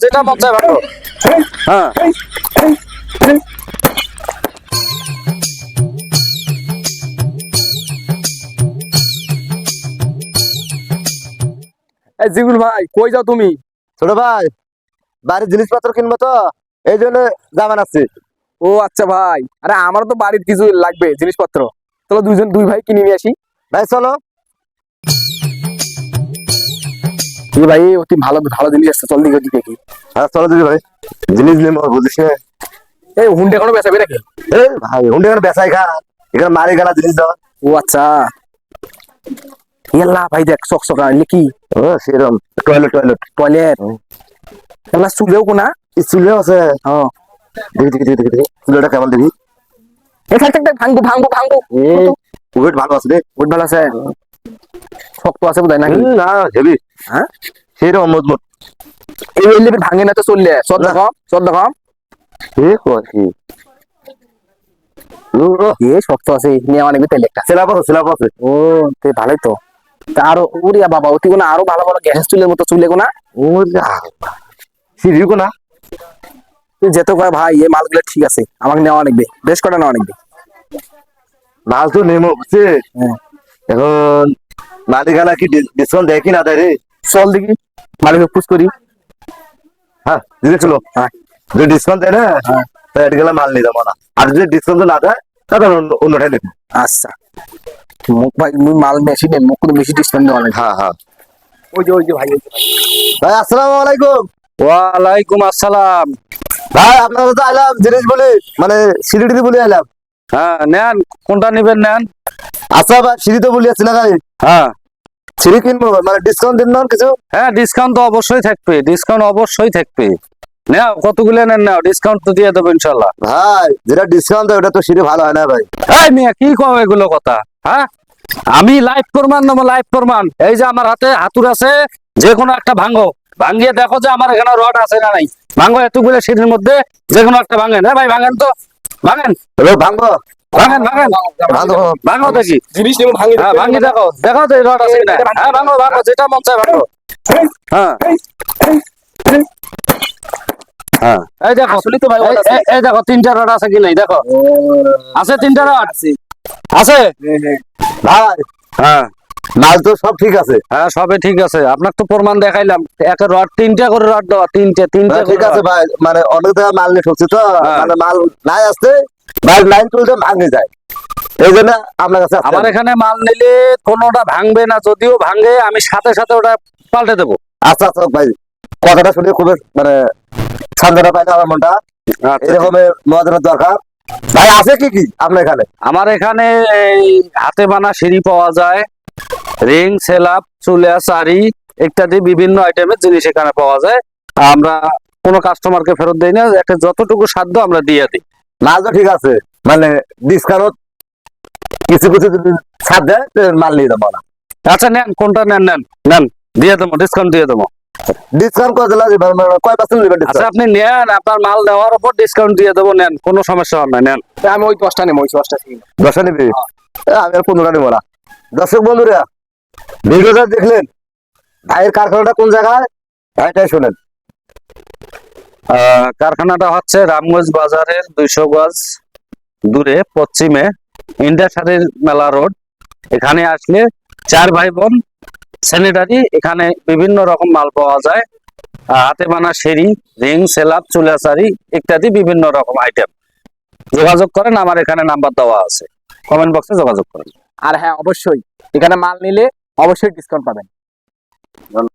যেটা মন চায় ভাঙো। হ্যাঁ এই জিগুল ভাই কই যাও তুমি? ছোট ভাই বাড়ির জিনিসপত্র কিনবো তো, এই জন্য যাবেন আসছি। ও আচ্ছা ভাই, আরে আমার তো বাড়ির কিছু লাগবে জিনিসপত্র, চলো দুই ভাই কিনে নিয়ে আসি। ভাই চলো। এই ভাই অতি ভালো ভালো জিনিস আসছে, চল দিকে দেখি। হ্যাঁ চলো দিদি ভাই, জিনিস নেবো বুঝিস না। এই হুন্ডে কোনো বেচাবে নাকি? এই ভাই হুন্ডে এখানে বেচাই খা, এখানে মারি গেলা জিনিস দাও। ও আচ্ছা, ইয়াল্লা ভাই দেখ চকচকা কি ও সেরকম টয়লেট টয়লেট টয়লেট, ইয়াল্লা চুলেও কোনা। চুলে আছে। হ্যাঁ দেখি দেখি দেখি দেখি চুলেটা কেমন দেখি। এই থাক থাক থাক, ভাঙবো ভাঙবো ভাঙবো। ওয়েট ভালো আছে রে। বহুত ভালো আছে, শক্ত আছে বোধ হয় নাকি? না হেভি, হ্যাঁ সেরকম মজবুত। এই লেভেল ভাঙে না তো চললে, চদ্দ কম চদ্দ কম। এ কষি এ শক্ত আছে, নিয়ে অনেক তেল একটা। সিলাপ আছে। ও তে ভালোই তো। তা আরো উড়িয়া বাবা অতি কোনা আরো ভালো ভালো গ্যাস চুলের মতো চুলে কোনা। ও সিরিও না। তুই যেতে কয় ভাই এই মালগুলো ঠিক আছে, আমাকে নেওয়া লাগবে, বেশ কটা নেওয়া লাগবে। মাল তো নেমো বুঝছে। এখন মালিকানা কি ডিসকাউন্ট দেয় কি না দেয় রে? চল দেখি মালিক পুষ করি। হ্যাঁ দিদি চলো। হ্যাঁ যদি ডিসকাউন্ট দেয় না তাই এটা গেলে মাল নিয়ে যাবো না, আর যদি ডিসকাউন্ট না দেয় তাহলে অন্যটাই নেবো। আচ্ছা মুখ ভাই মুই মাল বেশি নেই, মুখ বেশি ডিসকাউন্ট দেওয়া লাগবে। হ্যাঁ হ্যাঁ ওই যে ভাই ভাই আসসালামু আলাইকুম। ওয়ালাইকুম আসসালাম। ভাই আপনার তো আইলাম জিনিস বলে, মানে সিঁড়িটি বলে আইলাম। হ্যাঁ নেন, কোনটা নিবেন নেন। আচ্ছা ভাই সিঁড়ি তো বলি আসছি না ভাই, হ্যাঁ সিঁড়ি কিনবো মানে ডিসকাউন্ট দিন না কিছু? হ্যাঁ ডিসকাউন্ট তো অবশ্যই থাকবে, ডিসকাউন্ট অবশ্যই থাকবে। নাও কতগুলো নেন, নাও ডিসকাউন্ট তো দিয়ে দেবো ইনশাল্লাহ। ভাই যেটা ডিসকাউন্ট দেয় ওটা তো সিঁড়ি ভালো হয় না ভাই। এই মিয়া কি কও এগুলো কথা? হ্যাঁ আমি লাইভ প্রমাণ নেবো, লাইভ প্রমাণ। এই যে আমার হাতে হাতুর আছে, যে কোনো একটা ভাঙো, ভাঙিয়ে দেখো যে আমার এখানে রড আছে না নাই। ভাঙো এতগুলো সিঁড়ির মধ্যে যে কোনো একটা ভাঙেন। হ্যাঁ ভাই ভাঙেন তো, ভাঙেন ভাঙবো ভাঙেন ভাঙেন ভাঙবো। ভাঙো দেখি। জিনিস নেব ভাঙি। হ্যাঁ ভাঙি দেখো, দেখো তো রড আছে কিনা। হ্যাঁ ভাঙো ভাঙো, যেটা মন চায় ভাঙো। হ্যাঁ হ্যাঁ এই দেখো, আসলে তো ভাই রড আছে। এই দেখো তিনটা রড আছে কি নাই দেখো। আছে তিনটা রড আছে। ভাই হ্যাঁ মাল তো সব ঠিক আছে। হ্যাঁ সবে ঠিক আছে, আপনার তো প্রমাণ দেখাইলাম। একটা রড তিনটা করে রড দেওয়া, তিনটা ভাই, ঠিক আছে ভাই, মানে অনেক জায়গায় মাল নিয়ে ঠকছি তো, হ্যাঁ। মানে মাল নাই আসতে ভাই লাইন তুলতে ভাঙে যায়, এই জন্য আপনার কাছে আসছি আমার আমি। এখানে মাল নিলে কোনোটা ভাঙবে না, যদিও ভাঙে আমি সাথে সাথে ওটা পাল্টে দেবো। আচ্ছা আচ্ছা ভাই, কথাটা শুনে খুবই মানে শান্তটা পাইলে আমার মনটা। আচ্ছা, এরকমের মজার দরকার ভাই। আছে কি কি আপনার এখানে? আমার এখানে এই হাতে বানা সিঁড়ি পাওয়া যায়, রিং সেলাপ চুলা চারি ইত্যাদি বিভিন্ন আইটেমের জিনিস এখানে পাওয়া যায়। আমরা কোনো কাস্টমারকে ফেরত দেই না, একটা যতটুকু সাধ্য আমরা দিয়ে দিই। মাল তো ঠিক আছে, মানে ডিসকাউন্ট কিছু কিছু যদি ছাড় দেয় তো মাল নিয়ে যাবো না। আচ্ছা নেন, কোনটা নেন নেন নেন, দিয়ে দেবো, ডিসকাউন্ট দিয়ে দেবো। ডিসকাউন্ট করে দিলে কয় পার্সেন্ট নেবেন আচ্ছা ডিসকাউন্ট? আপনি নেন, আপনার মাল নেওয়ার উপর ডিসকাউন্ট দিয়ে দেবো, নেন, কোনো সমস্যা হবে না, নেন। আমি ওই 10টা নেব, ওই 10টা কিনে। 10টা নিবি? আমি আর 15টা নেবো না। দর্শক বন্ধুরা ভিডিওটা দেখলেন, ভাইয়ের কারখানাটা কোন জায়গায় ভাইটাই শোনেন। কারখানাটা হচ্ছে রামগঞ্জ বাজারের 200 গজ দূরে পশ্চিমে ইন্ডাস্ট্রিয়াল মেলা রোড। এখানে আসলে চার ভাই বোন স্যানিটারি, এখানে বিভিন্ন রকম মাল পাওয়া যায়। হাতে বানা সিঁড়ি, রিং সেলাপ চুলাচারি ইত্যাদি বিভিন্ন রকম আইটেম। যোগাযোগ করেন, আমার এখানে নাম্বার দেওয়া আছে, কমেন্ট বক্সে যোগাযোগ করেন। আর হ্যাঁ অবশ্যই এখানে মাল নিলে অবশ্যই ডিসকাউন্ট পাবেন।